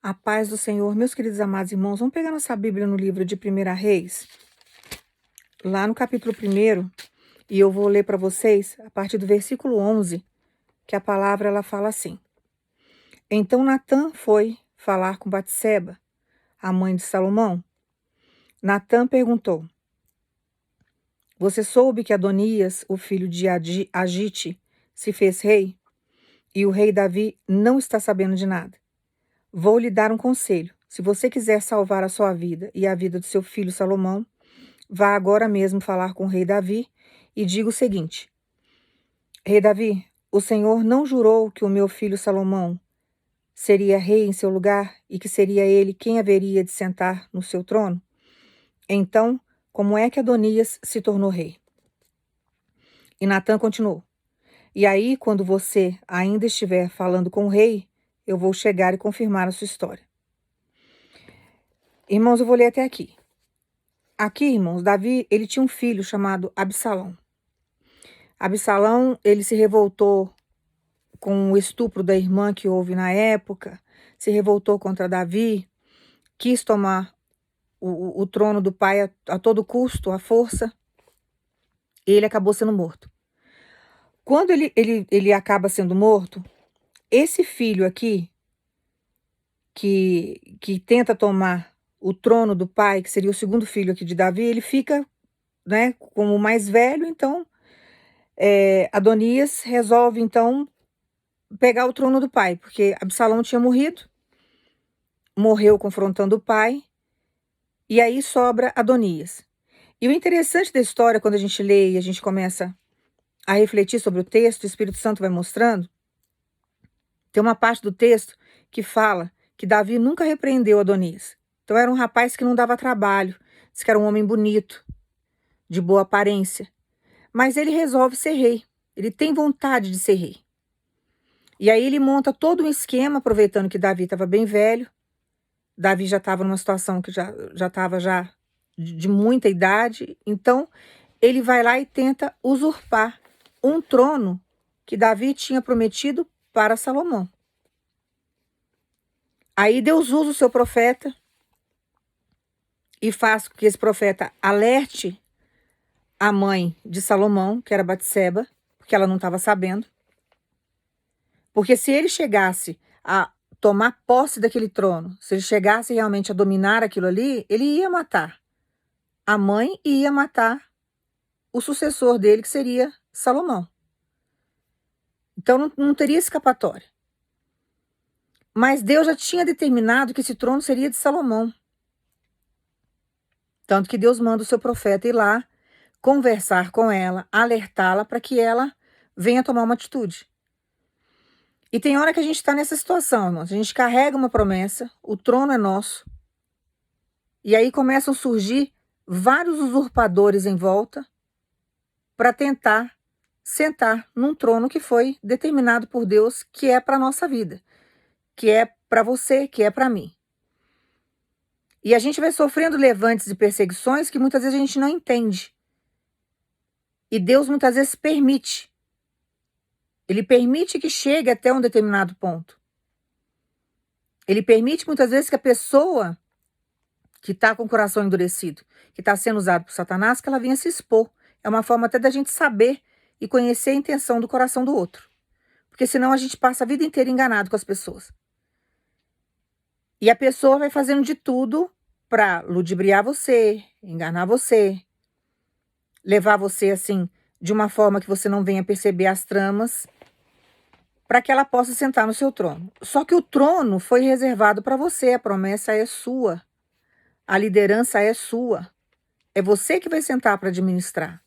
A paz do Senhor, meus queridos amados irmãos, vamos pegar nossa Bíblia no livro de 1 Reis, lá no capítulo 1, e eu vou ler para vocês a partir do versículo 11, que a palavra ela fala assim: Então Natã foi falar com Batseba, a mãe de Salomão. Natã perguntou: Você soube que Adonias, o filho de Agite, se fez rei? E o rei Davi não está sabendo de nada. Vou lhe dar um conselho. Se você quiser salvar a sua vida e a vida do seu filho Salomão, vá agora mesmo falar com o rei Davi e diga o seguinte: Rei Davi, o Senhor não jurou que o meu filho Salomão seria rei em seu lugar e que seria ele quem haveria de sentar no seu trono? Então, como é que Adonias se tornou rei? E Natã continuou: E aí, quando você ainda estiver falando com o rei, eu vou chegar e confirmar a sua história. Irmãos, eu vou ler até aqui. Aqui, irmãos, Davi, ele tinha um filho chamado Absalão. Absalão, ele se revoltou com o estupro da irmã que houve na época, se revoltou contra Davi, quis tomar o trono do pai a todo custo, à força, e ele acabou sendo morto. Quando ele acaba sendo morto, esse filho aqui, que tenta tomar o trono do pai, que seria o segundo filho aqui de Davi, ele fica, né, como o mais velho. Então, Adonias resolve, então, pegar o trono do pai, porque Absalão tinha morreu confrontando o pai, e aí sobra Adonias. E o interessante da história, quando a gente lê e a gente começa a refletir sobre o texto, o Espírito Santo vai mostrando, tem uma parte do texto que fala que Davi nunca repreendeu Adonias. Então era um rapaz que não dava trabalho, diz que era um homem bonito, de boa aparência, mas ele resolve ser rei, ele tem vontade de ser rei. E aí ele monta todo um esquema, aproveitando que Davi estava bem velho. Davi já estava numa situação que já estava de muita idade. Então, ele vai lá e tenta usurpar um trono que Davi tinha prometido para Salomão. Aí Deus usa o seu profeta e faz com que esse profeta alerte a mãe de Salomão, que era Batseba, porque ela não estava sabendo. Porque se ele chegasse a tomar posse daquele trono, se ele chegasse realmente a dominar aquilo ali, ele ia matar a mãe e ia matar o sucessor dele, que seria Salomão. Então não teria escapatória. Mas Deus já tinha determinado que esse trono seria de Salomão. Tanto que Deus manda o seu profeta ir lá, conversar com ela, alertá-la para que ela venha tomar uma atitude. E tem hora que a gente está nessa situação, irmãos. A gente carrega uma promessa, o trono é nosso. E aí começam a surgir vários usurpadores em volta para tentar sentar num trono que foi determinado por Deus, que é para a nossa vida, que é para você, que é para mim. E a gente vai sofrendo levantes e perseguições que muitas vezes a gente não entende. E Deus muitas vezes permite. Ele permite que chegue até um determinado ponto. Ele permite muitas vezes que a pessoa que está com o coração endurecido, que está sendo usado por Satanás, que ela venha se expor. É uma forma até da gente saber e conhecer a intenção do coração do outro. Porque senão a gente passa a vida inteira enganado com as pessoas. E a pessoa vai fazendo de tudo para ludibriar você, enganar você, levar você assim de uma forma que você não venha perceber as tramas, para que ela possa sentar no seu trono. Só que o trono foi reservado para você, a promessa é sua, a liderança é sua, é você que vai sentar para administrar.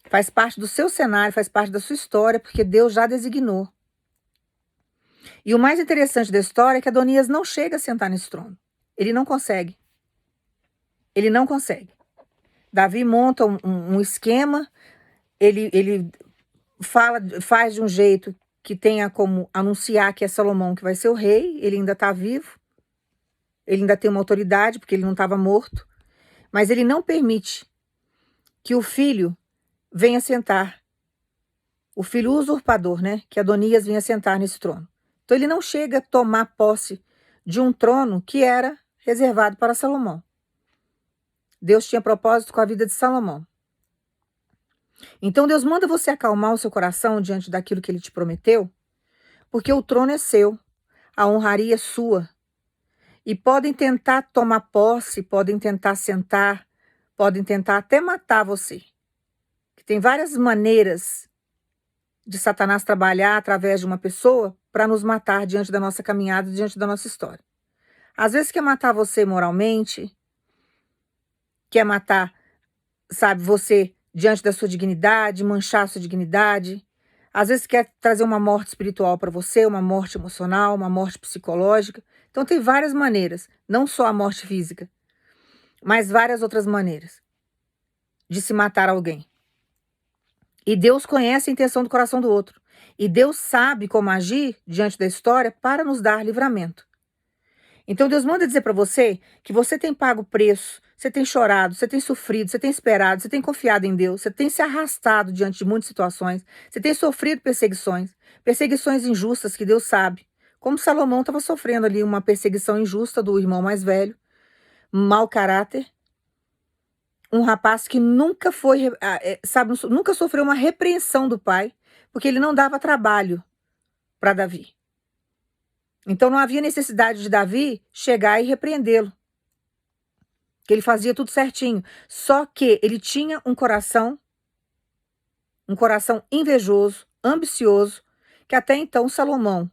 Faz parte do seu cenário, faz parte da sua história, porque Deus já designou. E o mais interessante da história é que Adonias não chega a sentar nesse trono. Ele não consegue. Ele não consegue. Davi monta um esquema, ele faz de um jeito que tenha como anunciar que é Salomão que vai ser o rei. Ele ainda está vivo, ele ainda tem uma autoridade, porque ele não estava morto, mas ele não permite que o filho venha sentar, o filho usurpador, né, que Adonias venha sentar nesse trono. Então ele não chega a tomar posse de um trono que era reservado para Salomão. Deus tinha propósito com a vida de Salomão. Então Deus manda você acalmar o seu coração diante daquilo que ele te prometeu, porque o trono é seu, a honraria é sua. E podem tentar tomar posse, podem tentar sentar, podem tentar até matar você. Tem várias maneiras de Satanás trabalhar através de uma pessoa para nos matar diante da nossa caminhada, diante da nossa história. Às vezes quer matar você moralmente, quer matar, sabe, você diante da sua dignidade, manchar a sua dignidade. Às vezes quer trazer uma morte espiritual para você, uma morte emocional, uma morte psicológica. Então tem várias maneiras, não só a morte física, mas várias outras maneiras de se matar alguém. E Deus conhece a intenção do coração do outro. E Deus sabe como agir diante da história para nos dar livramento. Então Deus manda dizer para você que você tem pago o preço, você tem chorado, você tem sofrido, você tem esperado, você tem confiado em Deus, você tem se arrastado diante de muitas situações, você tem sofrido perseguições, perseguições injustas que Deus sabe. Como Salomão estava sofrendo ali uma perseguição injusta do irmão mais velho, mau caráter, um rapaz que nunca foi, sabe, nunca sofreu uma repreensão do pai, porque ele não dava trabalho para Davi. Então não havia necessidade de Davi chegar e repreendê-lo, que ele fazia tudo certinho. Só que ele tinha um coração invejoso, ambicioso, que até então Salomão,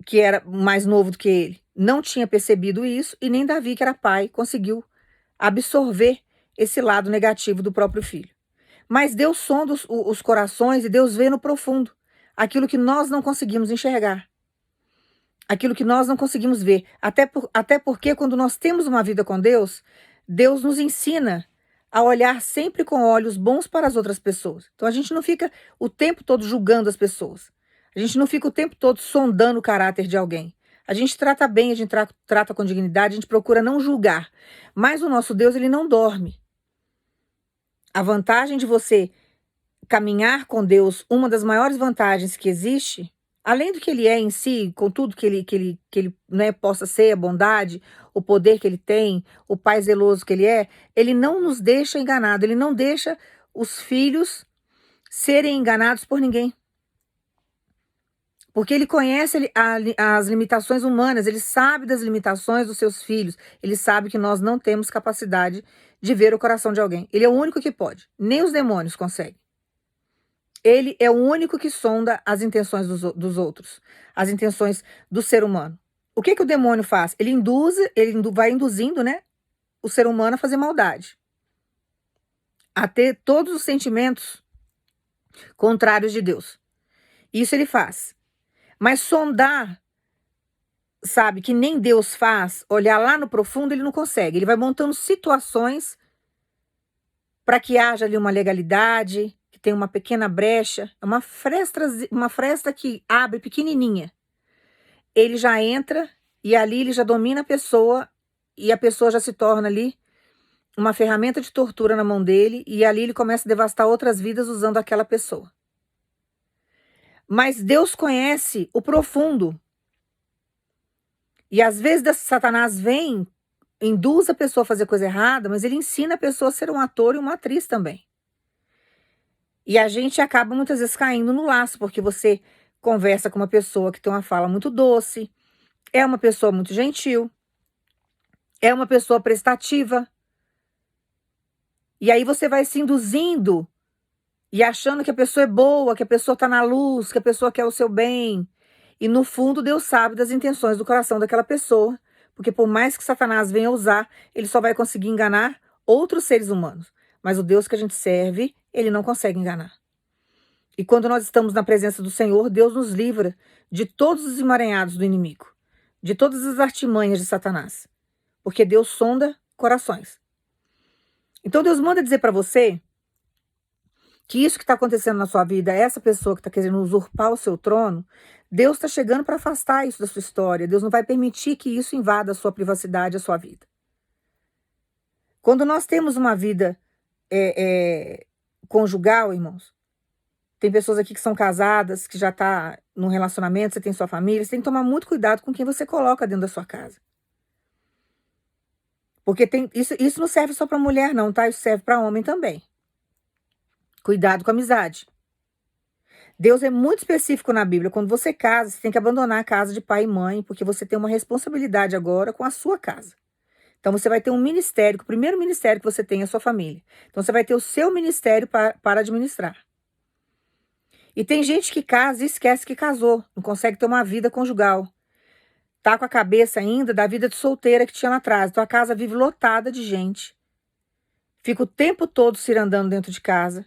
que era mais novo do que ele, não tinha percebido isso, e nem Davi, que era pai, conseguiu absorver esse lado negativo do próprio filho. Mas Deus sonda os corações e Deus vê no profundo aquilo que nós não conseguimos enxergar, aquilo que nós não conseguimos ver. Até porque quando nós temos uma vida com Deus, Deus nos ensina a olhar sempre com olhos bons para as outras pessoas. Então a gente não fica o tempo todo julgando as pessoas. A gente não fica o tempo todo sondando o caráter de alguém. A gente trata bem, a gente trata com dignidade, a gente procura não julgar. Mas o nosso Deus, ele não dorme. A vantagem de você caminhar com Deus, uma das maiores vantagens que existe, além do que ele é em si, com tudo que ele né, possa ser, a bondade, o poder que ele tem, o pai zeloso que ele não nos deixa enganado, ele não deixa os filhos serem enganados por ninguém. Porque ele conhece as limitações humanas, ele sabe das limitações dos seus filhos, ele sabe que nós não temos capacidade de ver o coração de alguém. Ele é o único que pode, nem os demônios conseguem. Ele é o único que sonda as intenções dos outros, as intenções do ser humano. O que o demônio faz? Ele vai induzindo, né, o ser humano a fazer maldade, a ter todos os sentimentos contrários de Deus. Isso ele faz. Mas sondar, sabe, que nem Deus faz, olhar lá no profundo, ele não consegue. Ele vai montando situações para que haja ali uma legalidade, que tem uma pequena brecha, uma fresta que abre pequenininha. Ele já entra e ali ele já domina a pessoa e a pessoa já se torna ali uma ferramenta de tortura na mão dele e ali ele começa a devastar outras vidas usando aquela pessoa. Mas Deus conhece o profundo. E às vezes Satanás vem, induz a pessoa a fazer coisa errada, mas ele ensina a pessoa a ser um ator e uma atriz também. E a gente acaba muitas vezes caindo no laço, porque você conversa com uma pessoa que tem uma fala muito doce, é uma pessoa muito gentil, é uma pessoa prestativa. E aí você vai se induzindo e achando que a pessoa é boa, que a pessoa está na luz, que a pessoa quer o seu bem. E no fundo Deus sabe das intenções do coração daquela pessoa, porque por mais que Satanás venha usar, ele só vai conseguir enganar outros seres humanos. Mas o Deus que a gente serve, ele não consegue enganar. E quando nós estamos na presença do Senhor, Deus nos livra de todos os emaranhados do inimigo, de todas as artimanhas de Satanás, porque Deus sonda corações. Então Deus manda dizer para você que isso que está acontecendo na sua vida, essa pessoa que está querendo usurpar o seu trono, Deus está chegando para afastar isso da sua história. Deus não vai permitir que isso invada a sua privacidade, a sua vida. Quando nós temos uma vida conjugal, irmãos, tem pessoas aqui que são casadas, que já está num relacionamento, você tem sua família, você tem que tomar muito cuidado com quem você coloca dentro da sua casa. Porque isso não serve só para mulher não, tá? Isso serve para homem também. Cuidado com a amizade. Deus é muito específico na Bíblia. Quando você casa, você tem que abandonar a casa de pai e mãe, porque você tem uma responsabilidade agora com a sua casa. Então você vai ter um ministério, que o primeiro ministério que você tem é a sua família. Então você vai ter o seu ministério para administrar. E tem gente que casa e esquece que casou, não consegue ter uma vida conjugal. Tá com a cabeça ainda da vida de solteira que tinha lá atrás. Então a casa vive lotada de gente. Fica o tempo todo se andando dentro de casa.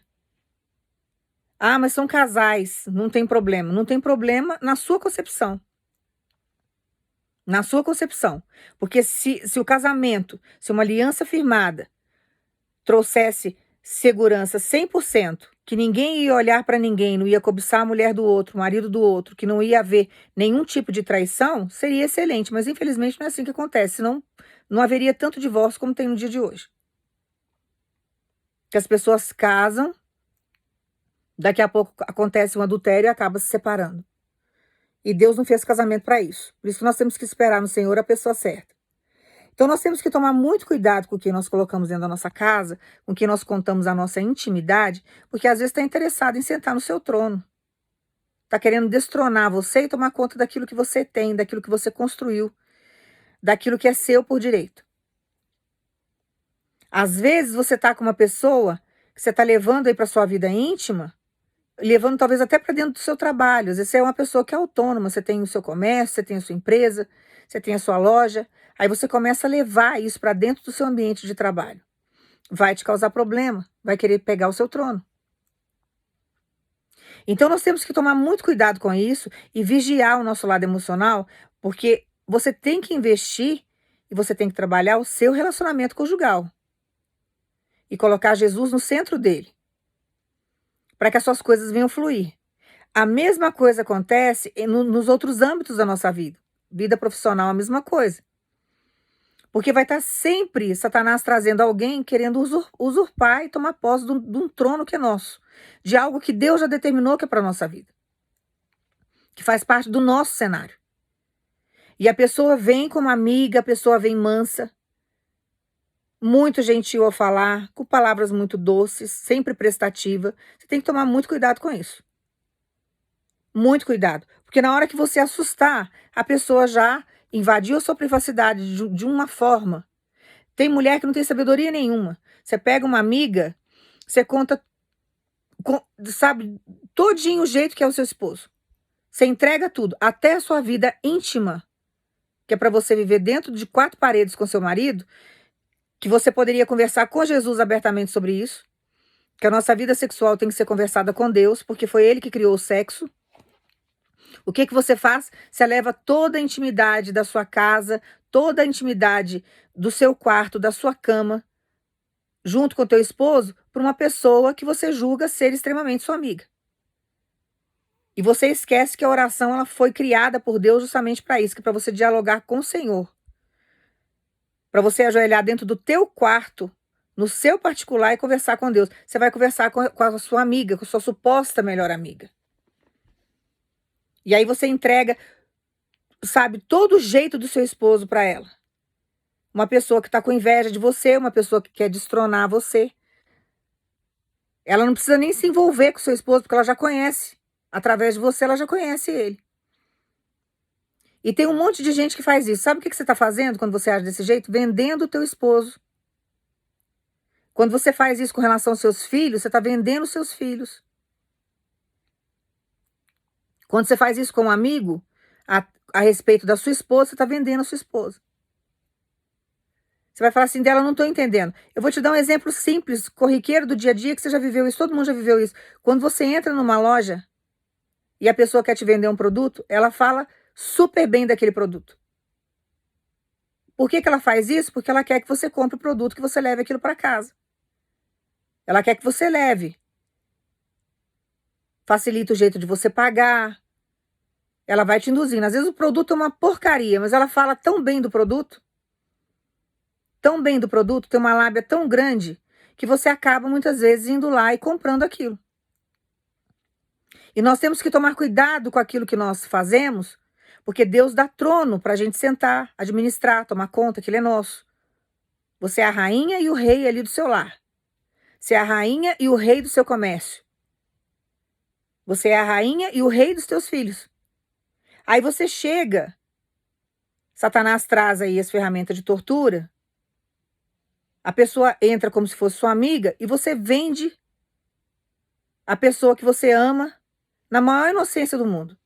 Ah, mas são casais, não tem problema. Não tem problema na sua concepção. Na sua concepção. Porque se o casamento, se uma aliança firmada trouxesse segurança 100%, que ninguém ia olhar para ninguém, não ia cobiçar a mulher do outro, o marido do outro, que não ia haver nenhum tipo de traição, seria excelente. Mas infelizmente não é assim que acontece, senão não haveria tanto divórcio como tem no dia de hoje. Que as pessoas casam, daqui a pouco acontece um adultério e acaba se separando. E Deus não fez casamento para isso. Por isso que nós temos que esperar no Senhor a pessoa certa. Então nós temos que tomar muito cuidado com o que nós colocamos dentro da nossa casa, com o que nós contamos a nossa intimidade, porque às vezes está interessado em sentar no seu trono. Está querendo destronar você e tomar conta daquilo que você tem, daquilo que você construiu, daquilo que é seu por direito. Às vezes você está com uma pessoa que você está levando aí para sua vida íntima, levando talvez até para dentro do seu trabalho. Às vezes você é uma pessoa que é autônoma, você tem o seu comércio, você tem a sua empresa, você tem a sua loja. Aí você começa a levar isso para dentro do seu ambiente de trabalho. Vai te causar problema, vai querer pegar o seu trono. Então nós temos que tomar muito cuidado com isso e vigiar o nosso lado emocional, porque você tem que investir e você tem que trabalhar o seu relacionamento conjugal. E colocar Jesus no centro dele, para que as suas coisas venham fluir. A mesma coisa acontece nos outros âmbitos da nossa vida. Vida profissional, a mesma coisa. Porque vai estar sempre Satanás trazendo alguém querendo usurpar e tomar posse de um trono que é nosso. De algo que Deus já determinou que é para a nossa vida. Que faz parte do nosso cenário. E a pessoa vem como amiga, a pessoa vem mansa. Muito gentil ao falar, com palavras muito doces, sempre prestativa. Você tem que tomar muito cuidado com isso. Muito cuidado. Porque na hora que você assustar, a pessoa já invadiu a sua privacidade de uma forma. Tem mulher que não tem sabedoria nenhuma. Você pega uma amiga, você conta, sabe, todinho o jeito que é o seu esposo. Você entrega tudo, até a sua vida íntima, que é para você viver dentro de 4 paredes com seu marido, que você poderia conversar com Jesus abertamente sobre isso, que a nossa vida sexual tem que ser conversada com Deus, porque foi Ele que criou o sexo. O que você faz? Você leva toda a intimidade da sua casa, toda a intimidade do seu quarto, da sua cama, junto com o teu esposo, para uma pessoa que você julga ser extremamente sua amiga. E você esquece que a oração ela foi criada por Deus justamente para isso, que é para você dialogar com o Senhor. Para você ajoelhar dentro do teu quarto, no seu particular, e conversar com Deus. Você vai conversar com a sua amiga, com a sua suposta melhor amiga. E aí você entrega, sabe, todo o jeito do seu esposo para ela. Uma pessoa que está com inveja de você, uma pessoa que quer destronar você. Ela não precisa nem se envolver com o seu esposo, porque ela já conhece. Através de você, ela já conhece ele. E tem um monte de gente que faz isso. Sabe o que você está fazendo quando você age desse jeito? Vendendo o teu esposo. Quando você faz isso com relação aos seus filhos, você está vendendo os seus filhos. Quando você faz isso com um amigo, a respeito da sua esposa, você está vendendo a sua esposa. Você vai falar assim dela, não estou entendendo. Eu vou te dar um exemplo simples, corriqueiro do dia a dia, que você já viveu isso, todo mundo já viveu isso. Quando você entra numa loja e a pessoa quer te vender um produto, ela fala super bem daquele produto. Por que ela faz isso? Porque ela quer que você compre o produto, que você leve aquilo para casa. Ela quer que você leve. Facilita o jeito de você pagar. Ela vai te induzindo. Às vezes o produto é uma porcaria, mas ela fala tão bem do produto, tem uma lábia tão grande, que você acaba muitas vezes indo lá e comprando aquilo. E nós temos que tomar cuidado com aquilo que nós fazemos, porque Deus dá trono para a gente sentar, administrar, tomar conta, que ele é nosso. Você é a rainha e o rei ali do seu lar. Você é a rainha e o rei do seu comércio. Você é a rainha e o rei dos teus filhos. Aí você chega, Satanás traz aí as ferramentas de tortura, a pessoa entra como se fosse sua amiga e você vende a pessoa que você ama na maior inocência do mundo.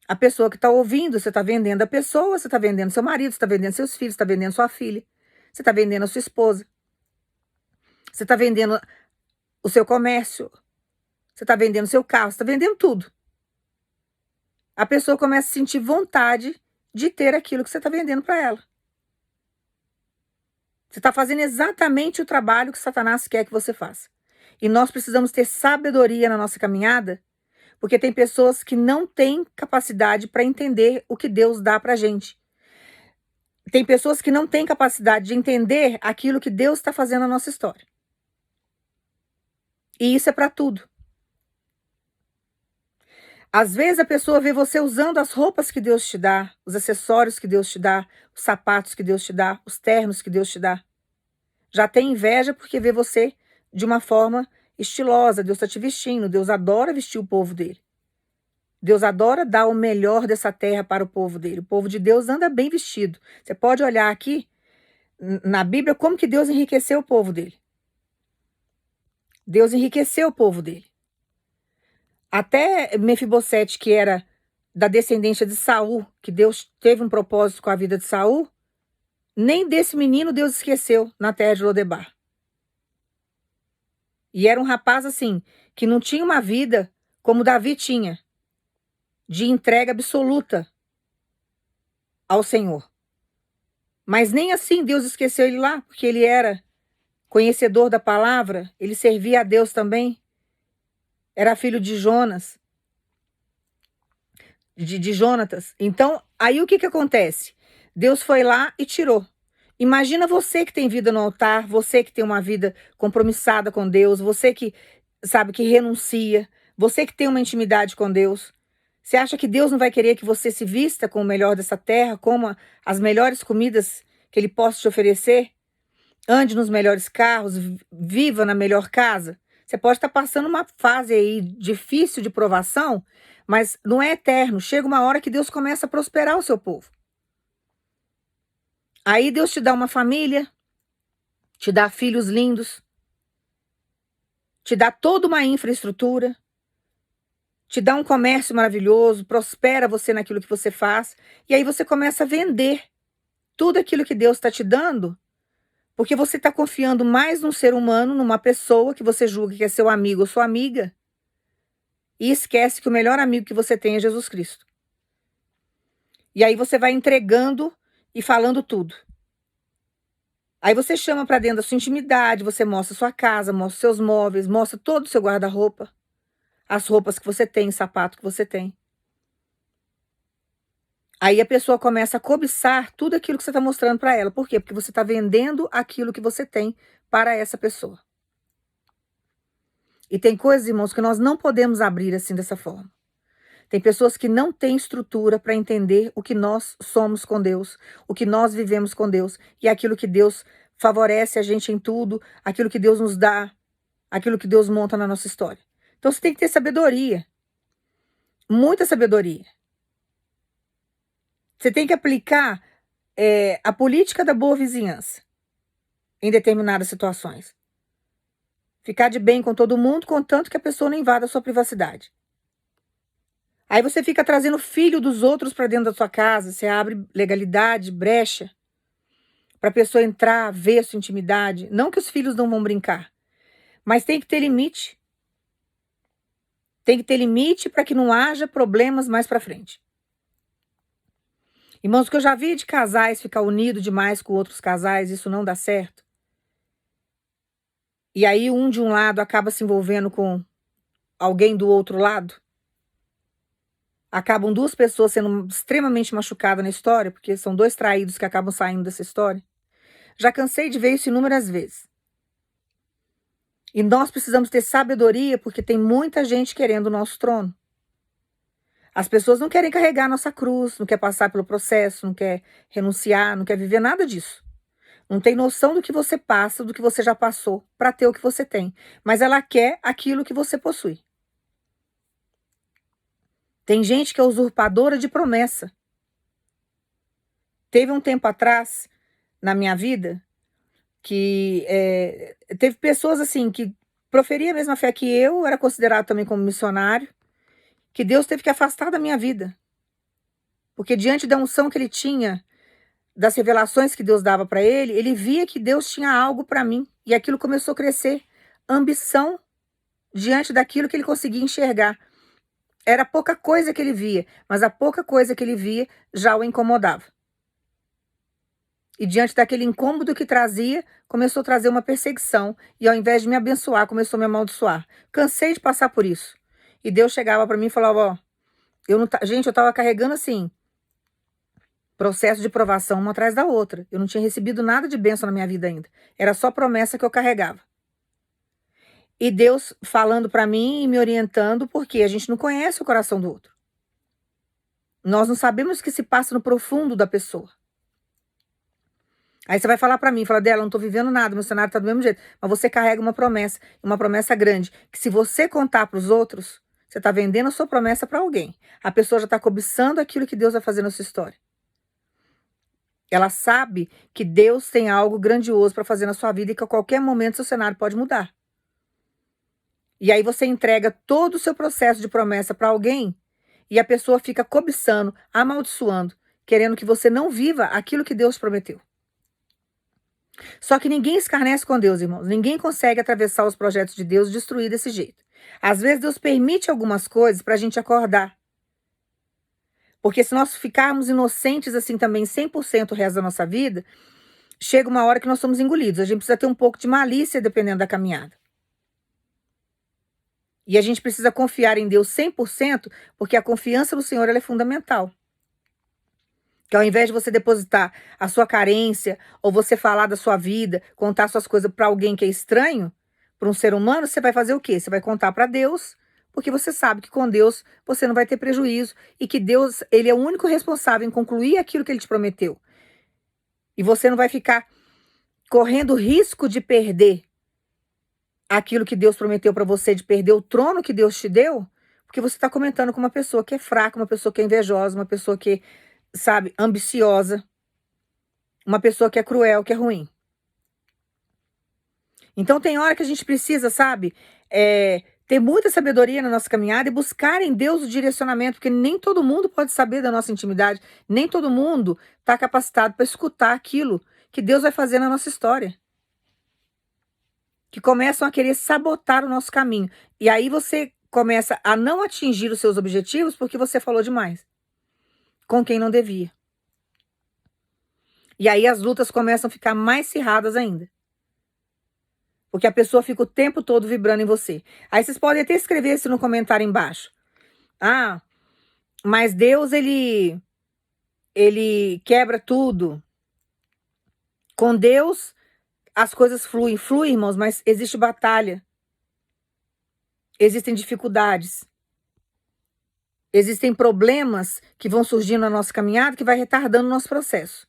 A pessoa que está ouvindo, você está vendendo a pessoa, você está vendendo seu marido, você está vendendo seus filhos, você está vendendo sua filha, você está vendendo a sua esposa, você está vendendo o seu comércio, você está vendendo seu carro, você está vendendo tudo. A pessoa começa a sentir vontade de ter aquilo que você está vendendo para ela. Você está fazendo exatamente o trabalho que Satanás quer que você faça. E nós precisamos ter sabedoria na nossa caminhada, porque tem pessoas que não têm capacidade para entender o que Deus dá para a gente. Tem pessoas que não têm capacidade de entender aquilo que Deus está fazendo na nossa história. E isso é para tudo. Às vezes a pessoa vê você usando as roupas que Deus te dá, os acessórios que Deus te dá, os sapatos que Deus te dá, os ternos que Deus te dá. Já tem inveja porque vê você de uma forma estilosa. Deus está te vestindo, Deus adora vestir o povo dele. Deus adora dar o melhor dessa terra para o povo dele. O povo de Deus anda bem vestido. Você pode olhar aqui na Bíblia como que Deus enriqueceu o povo dele. Deus enriqueceu o povo dele. Até Mefibosete, que era da descendência de Saul, que Deus teve um propósito com a vida de Saul, nem desse menino Deus esqueceu na terra de Lodebar. E era um rapaz assim, que não tinha uma vida como Davi tinha, de entrega absoluta ao Senhor. Mas nem assim Deus esqueceu ele lá, porque ele era conhecedor da palavra, ele servia a Deus também, era filho de Jonas, de Jonatas. Então, aí o que acontece? Deus foi lá e tirou. Imagina você que tem vida no altar, você que tem uma vida compromissada com Deus, você que sabe que renuncia, você que tem uma intimidade com Deus. Você acha que Deus não vai querer que você se vista com o melhor dessa terra, coma as melhores comidas que Ele possa te oferecer? Ande nos melhores carros, viva na melhor casa? Você pode estar passando uma fase aí difícil de provação, mas não é eterno. Chega uma hora que Deus começa a prosperar o seu povo. Aí Deus te dá uma família, te dá filhos lindos, te dá toda uma infraestrutura, te dá um comércio maravilhoso, prospera você naquilo que você faz, e aí você começa a vender tudo aquilo que Deus está te dando, porque você está confiando mais num ser humano, numa pessoa que você julga que é seu amigo ou sua amiga, e esquece que o melhor amigo que você tem é Jesus Cristo. E aí você vai entregando e falando tudo. Aí você chama para dentro da sua intimidade, você mostra sua casa, mostra seus móveis, mostra todo o seu guarda-roupa, as roupas que você tem, sapato que você tem. Aí a pessoa começa a cobiçar tudo aquilo que você está mostrando para ela. Por quê? Porque você está vendendo aquilo que você tem para essa pessoa. E tem coisas, irmãos, que nós não podemos abrir assim dessa forma. Tem pessoas que não têm estrutura para entender o que nós somos com Deus, o que nós vivemos com Deus e aquilo que Deus favorece a gente em tudo, aquilo que Deus nos dá, aquilo que Deus monta na nossa história. Então você tem que ter sabedoria, muita sabedoria. Você tem que aplicar a política da boa vizinhança em determinadas situações. Ficar de bem com todo mundo, contanto que a pessoa não invada a sua privacidade. Aí você fica trazendo filho dos outros para dentro da sua casa, você abre legalidade, brecha, para a pessoa entrar, ver a sua intimidade. Não que os filhos não vão brincar, mas tem que ter limite. Tem que ter limite para que não haja problemas mais para frente. Irmãos, que eu já vi de casais ficar unido demais com outros casais, isso não dá certo. E aí um de um lado acaba se envolvendo com alguém do outro lado. Acabam duas pessoas sendo extremamente machucadas na história, porque são dois traídos que acabam saindo dessa história. Já cansei de ver isso inúmeras vezes. E nós precisamos ter sabedoria porque tem muita gente querendo o nosso trono. As pessoas não querem carregar a nossa cruz, não quer passar pelo processo, não quer renunciar, não quer viver nada disso. Não tem noção do que você passa, do que você já passou, para ter o que você tem. Mas ela quer aquilo que você possui. Tem gente que é usurpadora de promessa. Teve um tempo atrás, na minha vida, que teve pessoas assim que proferiam a mesma fé que eu, era considerado também como missionário, que Deus teve que afastar da minha vida. Porque diante da unção que ele tinha, das revelações que Deus dava para ele, ele via que Deus tinha algo para mim. E aquilo começou a crescer. Ambição diante daquilo que ele conseguia enxergar. Era pouca coisa que ele via, mas a pouca coisa que ele via já o incomodava. E diante daquele incômodo que trazia, começou a trazer uma perseguição. E ao invés de me abençoar, começou a me amaldiçoar. Cansei de passar por isso. E Deus chegava para mim e falava, ó, gente, eu estava carregando assim, processo de provação uma atrás da outra. Eu não tinha recebido nada de bênção na minha vida ainda. Era só promessa que eu carregava. E Deus falando para mim e me orientando, porque a gente não conhece o coração do outro. Nós não sabemos o que se passa no profundo da pessoa. Aí você vai falar para mim, fala dela, não tô vivendo nada, meu cenário tá do mesmo jeito. Mas você carrega uma promessa grande, que se você contar para os outros, você tá vendendo a sua promessa para alguém. A pessoa já tá cobiçando aquilo que Deus vai fazer na sua história. Ela sabe que Deus tem algo grandioso para fazer na sua vida e que a qualquer momento seu cenário pode mudar. E aí você entrega todo o seu processo de promessa para alguém e a pessoa fica cobiçando, amaldiçoando, querendo que você não viva aquilo que Deus prometeu. Só que ninguém escarnece com Deus, irmãos. Ninguém consegue atravessar os projetos de Deus e destruir desse jeito. Às vezes Deus permite algumas coisas para a gente acordar. Porque se nós ficarmos inocentes assim também 100% o resto da nossa vida, chega uma hora que nós somos engolidos. A gente precisa ter um pouco de malícia dependendo da caminhada. E a gente precisa confiar em Deus 100%, porque a confiança no Senhor ela é fundamental. Que ao invés de você depositar a sua carência, ou você falar da sua vida, contar suas coisas para alguém que é estranho, para um ser humano, você vai fazer o quê? Você vai contar para Deus, porque você sabe que com Deus você não vai ter prejuízo e que Deus, ele é o único responsável em concluir aquilo que ele te prometeu. E você não vai ficar correndo risco de perder aquilo que Deus prometeu para você, de perder o trono que Deus te deu, porque você está comentando com uma pessoa que é fraca, uma pessoa que é invejosa, uma pessoa que, sabe, ambiciosa, uma pessoa que é cruel, que é ruim. Então tem hora que a gente precisa, sabe, ter muita sabedoria na nossa caminhada e buscar em Deus o direcionamento, porque nem todo mundo pode saber da nossa intimidade, nem todo mundo está capacitado para escutar aquilo que Deus vai fazer na nossa história. Que começam a querer sabotar o nosso caminho. E aí você começa a não atingir os seus objetivos porque você falou demais. Com quem não devia. E aí as lutas começam a ficar mais acirradas ainda. Porque a pessoa fica o tempo todo vibrando em você. Aí vocês podem até escrever isso no comentário embaixo. Ah, mas Deus, ele quebra tudo. Com Deus, as coisas fluem. Fluem, irmãos, mas existe batalha. Existem dificuldades. Existem problemas que vão surgindo na nossa caminhada que vai retardando o nosso processo.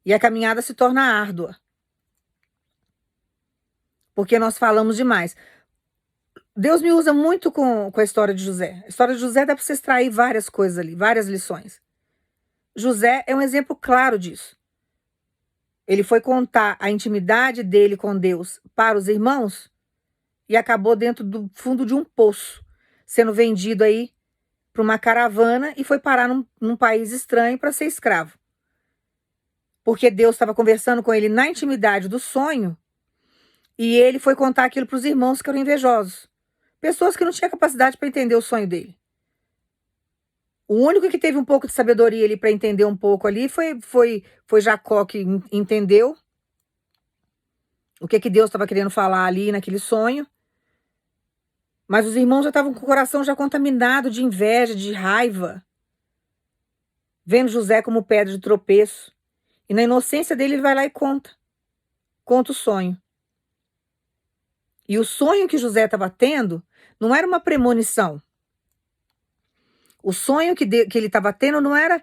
E a caminhada se torna árdua. Porque nós falamos demais. Deus me usa muito com a história de José. A história de José dá para você extrair várias coisas ali, várias lições. José é um exemplo claro disso. Ele foi contar a intimidade dele com Deus para os irmãos e acabou dentro do fundo de um poço, sendo vendido aí para uma caravana e foi parar num país estranho para ser escravo. Porque Deus estava conversando com ele na intimidade do sonho e ele foi contar aquilo para os irmãos que eram invejosos. Pessoas que não tinham capacidade para entender o sonho dele. O único que teve um pouco de sabedoria ali para entender um pouco ali foi Jacó, que entendeu o que Deus estava querendo falar ali naquele sonho. Mas os irmãos já estavam com o coração já contaminado de inveja, de raiva, vendo José como pedra de tropeço. E na inocência dele ele vai lá e conta o sonho. E o sonho que José estava tendo não era uma premonição. O sonho que ele estava tendo não era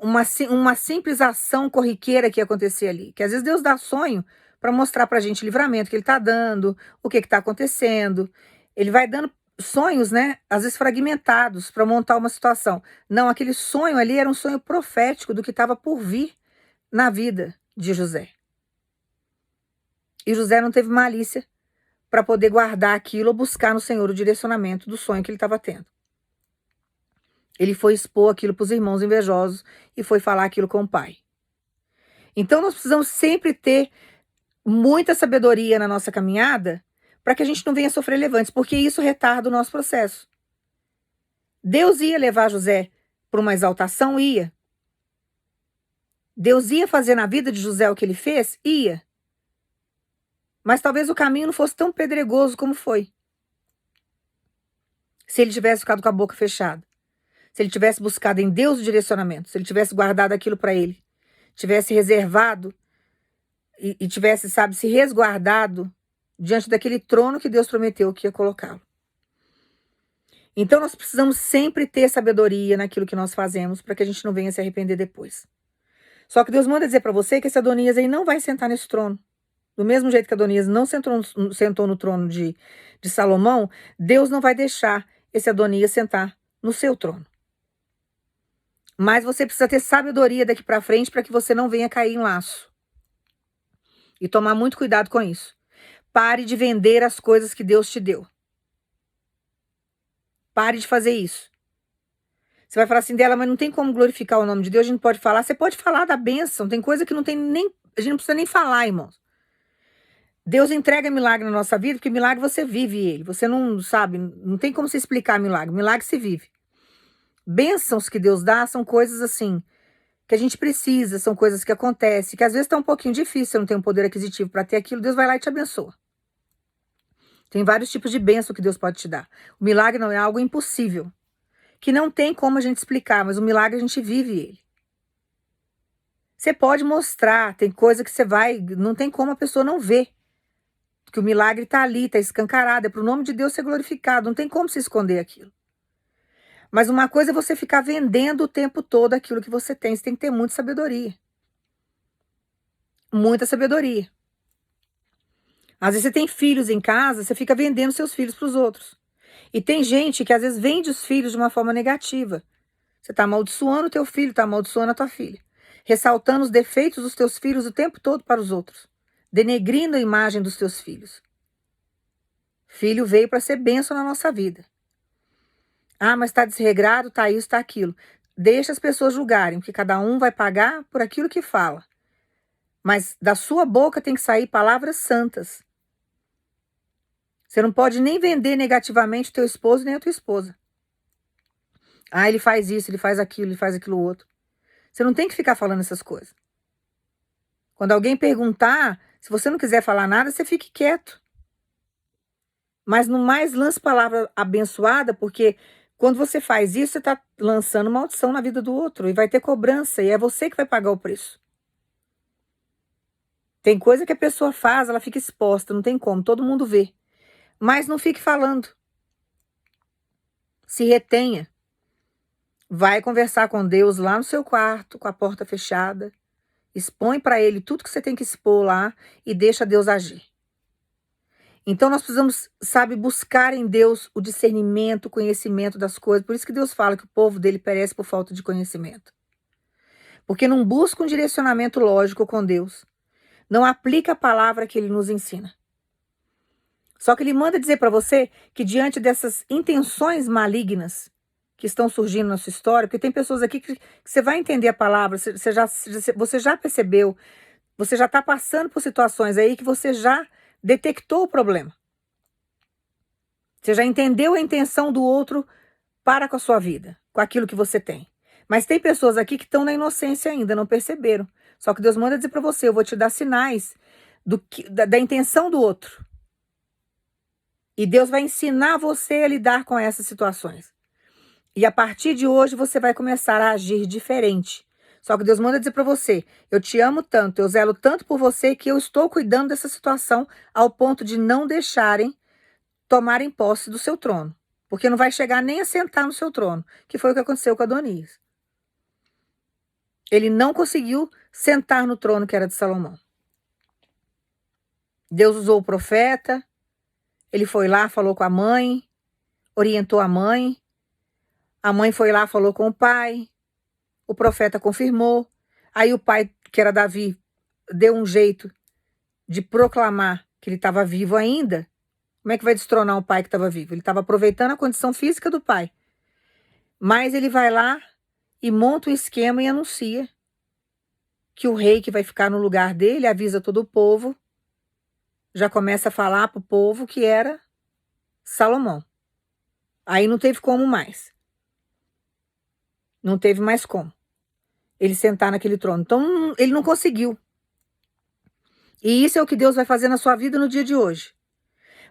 uma simples ação corriqueira que ia acontecer ali. Que às vezes Deus dá sonho para mostrar para a gente o livramento que ele está dando, o que está acontecendo. Ele vai dando sonhos, né? Às vezes fragmentados para montar uma situação. Não, aquele sonho ali era um sonho profético do que estava por vir na vida de José. E José não teve malícia para poder guardar aquilo ou buscar no Senhor o direcionamento do sonho que ele estava tendo. Ele foi expor aquilo para os irmãos invejosos e foi falar aquilo com o pai. Então nós precisamos sempre ter muita sabedoria na nossa caminhada para que a gente não venha sofrer levantes, porque isso retarda o nosso processo. Deus ia levar José para uma exaltação? Ia. Deus ia fazer na vida de José o que ele fez? Ia. Mas talvez o caminho não fosse tão pedregoso como foi. Se ele tivesse ficado com a boca fechada. Se ele tivesse buscado em Deus o direcionamento. Se ele tivesse guardado aquilo para ele. Tivesse reservado e tivesse, sabe, se resguardado diante daquele trono que Deus prometeu que ia colocá-lo. Então nós precisamos sempre ter sabedoria naquilo que nós fazemos para que a gente não venha se arrepender depois. Só que Deus manda dizer para você que esse Adonias aí não vai sentar nesse trono. Do mesmo jeito que Adonias não sentou no trono de Salomão, Deus não vai deixar esse Adonias sentar no seu trono. Mas você precisa ter sabedoria daqui para frente para que você não venha cair em laço. E tomar muito cuidado com isso. Pare de vender as coisas que Deus te deu. Pare de fazer isso. Você vai falar assim dela, mas não tem como glorificar o nome de Deus, a gente não pode falar. Você pode falar da bênção, tem coisa que não tem nem, a gente não precisa nem falar, irmãos. Deus entrega milagre na nossa vida, porque milagre você vive ele. Você não sabe, não tem como se explicar milagre. Milagre se vive. Bênçãos que Deus dá são coisas assim, que a gente precisa, são coisas que acontecem, que às vezes tá um pouquinho difícil, você não tem um poder aquisitivo para ter aquilo, Deus vai lá e te abençoa. Tem vários tipos de bênção que Deus pode te dar. O milagre não é algo impossível, que não tem como a gente explicar, mas o milagre a gente vive ele. Você pode mostrar, tem coisa que você vai, não tem como a pessoa não ver. Que o milagre está ali, está escancarado, é para o nome de Deus ser glorificado, não tem como se esconder aquilo. Mas uma coisa é você ficar vendendo o tempo todo aquilo que você tem que ter muita sabedoria. Muita sabedoria. Às vezes você tem filhos em casa, você fica vendendo seus filhos para os outros. E tem gente que às vezes vende os filhos de uma forma negativa. Você está amaldiçoando o teu filho, está amaldiçoando a tua filha. Ressaltando os defeitos dos teus filhos o tempo todo para os outros. Denegrindo a imagem dos teus filhos. Filho veio para ser bênção na nossa vida. Ah, mas está desregrado, está isso, está aquilo. Deixa as pessoas julgarem, porque cada um vai pagar por aquilo que fala. Mas da sua boca tem que sair palavras santas. Você não pode nem vender negativamente o teu esposo nem a tua esposa. Ah, ele faz isso, ele faz aquilo outro. Você não tem que ficar falando essas coisas. Quando alguém perguntar, se você não quiser falar nada, você fique quieto. Mas no mais lance palavra abençoada, porque quando você faz isso, você está lançando maldição na vida do outro. E vai ter cobrança, e é você que vai pagar o preço. Tem coisa que a pessoa faz, ela fica exposta, não tem como, todo mundo vê. Mas não fique falando. Se retenha. Vai conversar com Deus lá no seu quarto, com a porta fechada. Expõe para ele tudo que você tem que expor lá e deixa Deus agir. Então nós precisamos, sabe, buscar em Deus o discernimento, o conhecimento das coisas. Por isso que Deus fala que o povo dele perece por falta de conhecimento. Porque não busca um direcionamento lógico com Deus. Não aplica a palavra que ele nos ensina. Só que ele manda dizer para você que diante dessas intenções malignas que estão surgindo na sua história, porque tem pessoas aqui que você vai entender a palavra, você já percebeu, você já está passando por situações aí que você já detectou o problema. Você já entendeu a intenção do outro para com a sua vida, com aquilo que você tem. Mas tem pessoas aqui que estão na inocência ainda, não perceberam. Só que Deus manda dizer para você, eu vou te dar sinais da intenção do outro. E Deus vai ensinar você a lidar com essas situações. E a partir de hoje você vai começar a agir diferente. Só que Deus manda dizer para você: eu te amo tanto, eu zelo tanto por você que eu estou cuidando dessa situação ao ponto de não deixarem tomarem posse do seu trono. Porque não vai chegar nem a sentar no seu trono, que foi o que aconteceu com Adonias. Ele não conseguiu sentar no trono que era de Salomão. Deus usou o profeta, ele foi lá, falou com a mãe, orientou a mãe foi lá, falou com o pai, o profeta confirmou, aí o pai, que era Davi, deu um jeito de proclamar que ele estava vivo ainda. Como é que vai destronar um pai que estava vivo? Ele estava aproveitando a condição física do pai. Mas ele vai lá e monta um esquema e anuncia que o rei que vai ficar no lugar dele, avisa todo o povo, já começa a falar para o povo que era Salomão. Aí não teve como mais. Não teve mais como ele sentar naquele trono. Então ele não conseguiu. E isso é o que Deus vai fazer na sua vida no dia de hoje.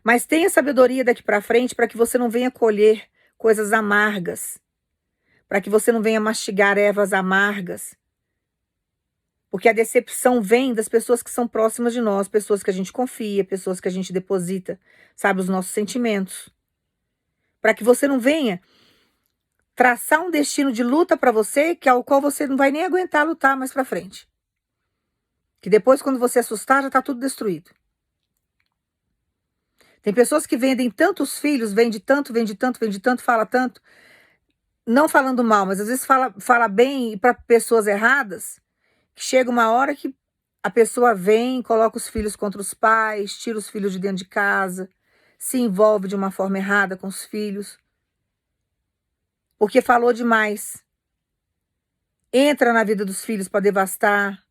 Mas tenha sabedoria daqui para frente para que você não venha colher coisas amargas. Para que você não venha mastigar ervas amargas. Porque a decepção vem das pessoas que são próximas de nós, pessoas que a gente confia, pessoas que a gente deposita, sabe, os nossos sentimentos. Para que você não venha traçar um destino de luta para você, que ao qual você não vai nem aguentar lutar mais para frente. Que depois, quando você assustar, já está tudo destruído. Tem pessoas que vendem tantos filhos, vende tanto, fala tanto, não falando mal, mas às vezes fala bem para pessoas erradas, que chega uma hora que a pessoa vem, coloca os filhos contra os pais, tira os filhos de dentro de casa, se envolve de uma forma errada com os filhos, porque falou demais. Entra na vida dos filhos para devastar,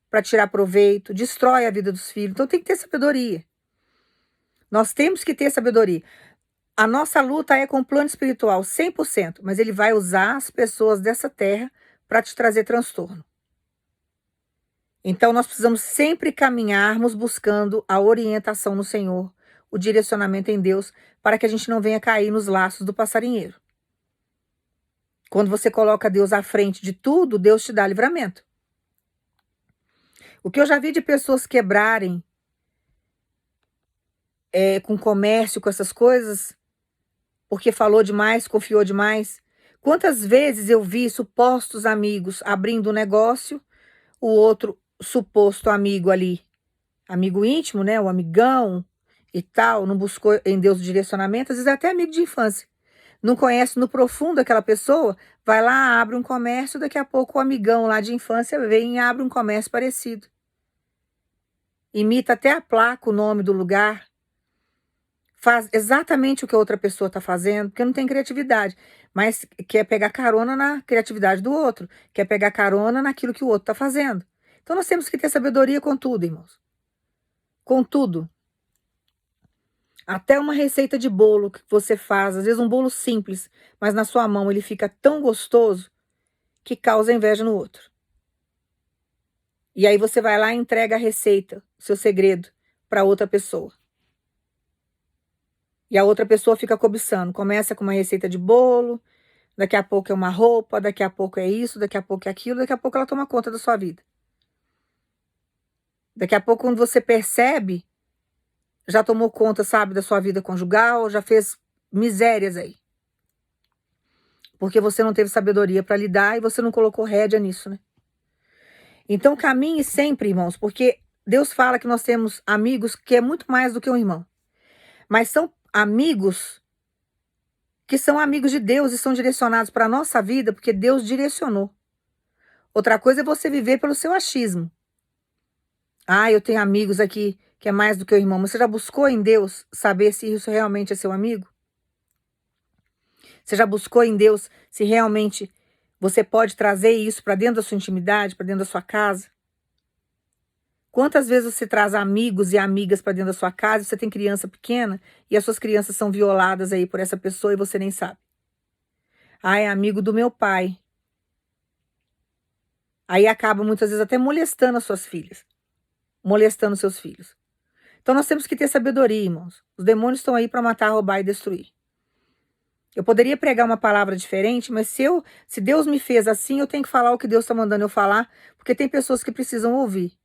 para tirar proveito, destrói a vida dos filhos. Então tem que ter sabedoria. Nós temos que ter sabedoria. A nossa luta é com o plano espiritual, 100%, mas ele vai usar as pessoas dessa terra para te trazer transtorno. Então nós precisamos sempre caminharmos buscando a orientação no Senhor, o direcionamento em Deus, para que a gente não venha cair nos laços do passarinheiro. Quando você coloca Deus à frente de tudo, Deus te dá livramento. O que eu já vi de pessoas quebrarem com comércio, com essas coisas, porque falou demais, confiou demais. Quantas vezes eu vi supostos amigos abrindo um negócio, o outro suposto amigo ali, amigo íntimo, né, o amigão e tal, não buscou em Deus o direcionamento, às vezes é até amigo de infância. Não conhece no profundo aquela pessoa, vai lá, abre um comércio, daqui a pouco o amigão lá de infância vem e abre um comércio parecido. Imita até a placa, o nome do lugar. Faz exatamente o que a outra pessoa está fazendo, porque não tem criatividade. Mas quer pegar carona na criatividade do outro. Quer pegar carona naquilo que o outro está fazendo. Então nós temos que ter sabedoria com tudo, irmãos. Com tudo. Até uma receita de bolo que você faz, às vezes um bolo simples, mas na sua mão ele fica tão gostoso que causa inveja no outro. E aí você vai lá e entrega a receita, o seu segredo, para outra pessoa. E a outra pessoa fica cobiçando. Começa com uma receita de bolo, daqui a pouco é uma roupa, daqui a pouco é isso, daqui a pouco é aquilo, daqui a pouco ela toma conta da sua vida. Daqui a pouco, quando você percebe, já tomou conta, sabe, da sua vida conjugal, já fez misérias aí. Porque você não teve sabedoria para lidar e você não colocou rédea nisso, né? Então caminhe sempre, irmãos, porque Deus fala que nós temos amigos que é muito mais do que um irmão. Mas são amigos que são amigos de Deus e são direcionados para a nossa vida porque Deus direcionou. Outra coisa é você viver pelo seu achismo. Ah, eu tenho amigos aqui que é mais do que o irmão. Mas você já buscou em Deus saber se isso realmente é seu amigo? Você já buscou em Deus se realmente você pode trazer isso para dentro da sua intimidade, para dentro da sua casa? Quantas vezes você traz amigos e amigas para dentro da sua casa, você tem criança pequena e as suas crianças são violadas aí por essa pessoa e você nem sabe? Ah, é amigo do meu pai. Aí acaba muitas vezes até molestando as suas filhas, molestando seus filhos. Então nós temos que ter sabedoria, irmãos. Os demônios estão aí para matar, roubar e destruir. Eu poderia pregar uma palavra diferente, mas se Deus me fez assim, eu tenho que falar o que Deus está mandando eu falar, porque tem pessoas que precisam ouvir.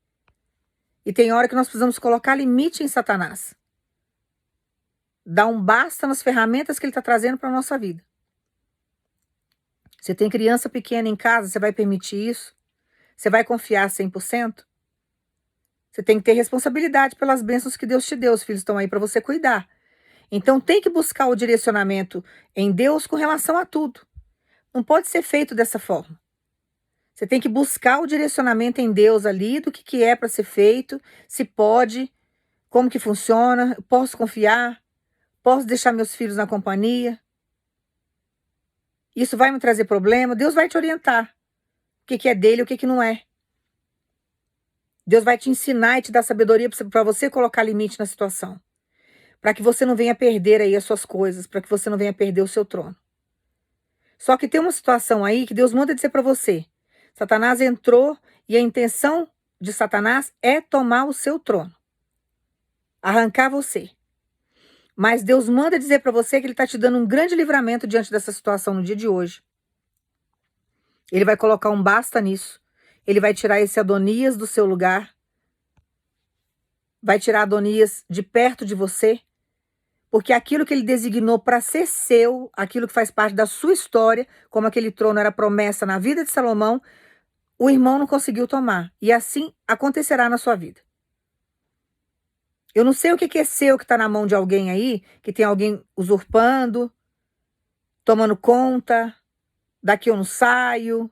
E tem hora que nós precisamos colocar limite em Satanás. Dar um basta nas ferramentas que ele está trazendo para a nossa vida. Você tem criança pequena em casa, você vai permitir isso? Você vai confiar 100%? Você tem que ter responsabilidade pelas bênçãos que Deus te deu. Os filhos estão aí para você cuidar. Então tem que buscar o direcionamento em Deus com relação a tudo. Não pode ser feito dessa forma. Você tem que buscar o direcionamento em Deus ali do que é para ser feito, se pode, como que funciona, posso confiar, posso deixar meus filhos na companhia. Isso vai me trazer problema? Deus vai te orientar. O que é dele e o que não é. Deus vai te ensinar e te dar sabedoria para você colocar limite na situação. Para que você não venha perder aí as suas coisas, para que você não venha perder o seu trono. Só que tem uma situação aí que Deus manda dizer para você. Satanás entrou e a intenção de Satanás é tomar o seu trono. Arrancar você. Mas Deus manda dizer para você que ele está te dando um grande livramento diante dessa situação no dia de hoje. Ele vai colocar um basta nisso. Ele vai tirar esse Adonias do seu lugar. Vai tirar Adonias de perto de você. Porque aquilo que ele designou para ser seu, aquilo que faz parte da sua história, como aquele trono era promessa na vida de Salomão, o irmão não conseguiu tomar. E assim acontecerá na sua vida. Eu não sei o que é seu que está na mão de alguém aí, que tem alguém usurpando, tomando conta, daqui eu não saio,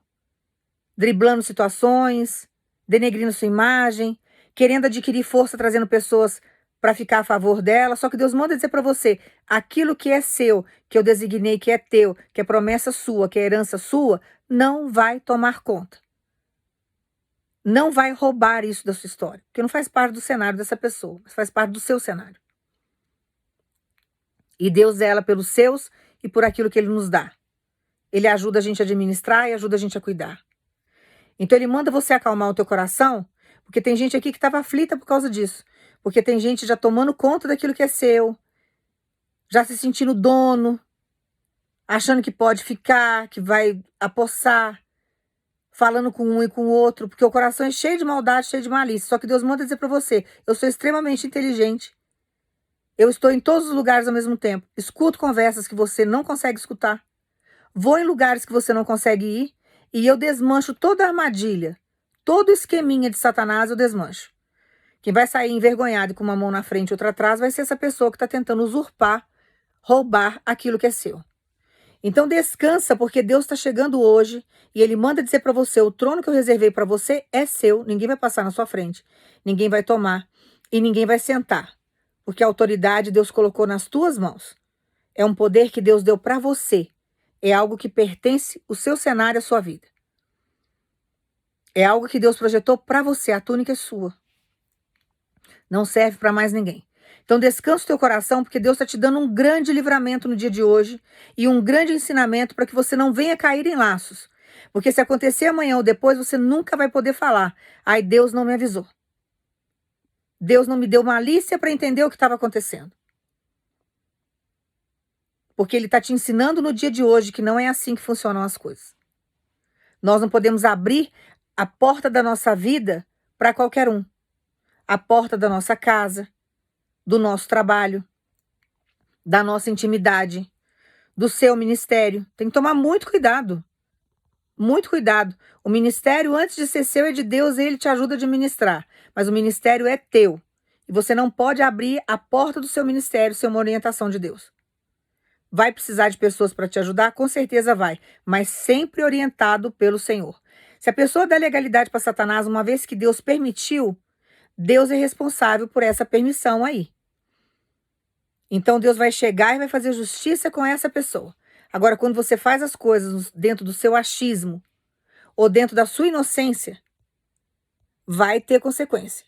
driblando situações, denegrindo sua imagem, querendo adquirir força, trazendo pessoas para ficar a favor dela. Só que Deus manda dizer para você, aquilo que é seu, que eu designei, que é teu, que é promessa sua, que é herança sua, não vai tomar conta. Não vai roubar isso da sua história, porque não faz parte do cenário dessa pessoa, mas faz parte do seu cenário. E Deus zela pelos seus e por aquilo que ele nos dá. Ele ajuda a gente a administrar e ajuda a gente a cuidar. Então ele manda você acalmar o teu coração, porque tem gente aqui que estava aflita por causa disso. Porque tem gente já tomando conta daquilo que é seu, já se sentindo dono, achando que pode ficar, que vai apossar, falando com um e com o outro, porque o coração é cheio de maldade, cheio de malícia. Só que Deus manda dizer para você, eu sou extremamente inteligente. Eu estou em todos os lugares ao mesmo tempo. Escuto conversas que você não consegue escutar. Vou em lugares que você não consegue ir. E eu desmancho toda a armadilha. Todo esqueminha de Satanás eu desmancho. Quem vai sair envergonhado com uma mão na frente e outra atrás vai ser essa pessoa que está tentando usurpar, roubar aquilo que é seu. Então descansa, porque Deus está chegando hoje e Ele manda dizer para você, o trono que eu reservei para você é seu, ninguém vai passar na sua frente, ninguém vai tomar e ninguém vai sentar, porque a autoridade Deus colocou nas tuas mãos. É um poder que Deus deu para você, é algo que pertence ao seu cenário, à sua vida. É algo que Deus projetou para você, a túnica é sua. Não serve para mais ninguém. Então descansa o teu coração, porque Deus está te dando um grande livramento no dia de hoje e um grande ensinamento para que você não venha cair em laços. Porque se acontecer amanhã ou depois, você nunca vai poder falar, ai, Deus não me avisou. Deus não me deu malícia para entender o que estava acontecendo. Porque Ele está te ensinando no dia de hoje que não é assim que funcionam as coisas. Nós não podemos abrir a porta da nossa vida para qualquer um. A porta da nossa casa, do nosso trabalho, da nossa intimidade, do seu ministério. Tem que tomar muito cuidado. Muito cuidado. O ministério, antes de ser seu, é de Deus e Ele te ajuda a administrar. Mas o ministério é teu. E você não pode abrir a porta do seu ministério sem uma orientação de Deus. Vai precisar de pessoas para te ajudar? Com certeza vai. Mas sempre orientado pelo Senhor. Se a pessoa dá legalidade para Satanás, uma vez que Deus permitiu, Deus é responsável por essa permissão aí. Então Deus vai chegar e vai fazer justiça com essa pessoa. Agora, quando você faz as coisas dentro do seu achismo ou dentro da sua inocência, vai ter consequência.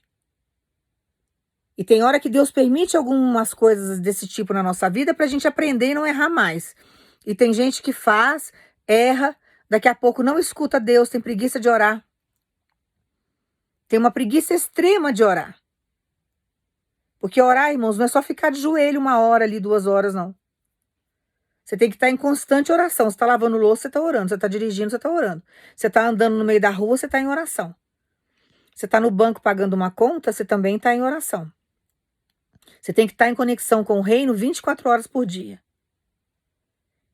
E tem hora que Deus permite algumas coisas desse tipo na nossa vida para a gente aprender e não errar mais. E tem gente que faz, erra, daqui a pouco não escuta Deus, tem preguiça de orar. Tem uma preguiça extrema de orar. Porque orar, irmãos, não é só ficar de joelho 1 hora ali, 2 horas, não. Você tem que estar em constante oração. Você está lavando louça, você está orando. Você está dirigindo, você está orando. Você está andando no meio da rua, você está em oração. Você está no banco pagando uma conta, você também está em oração. Você tem que estar em conexão com o reino 24 horas por dia.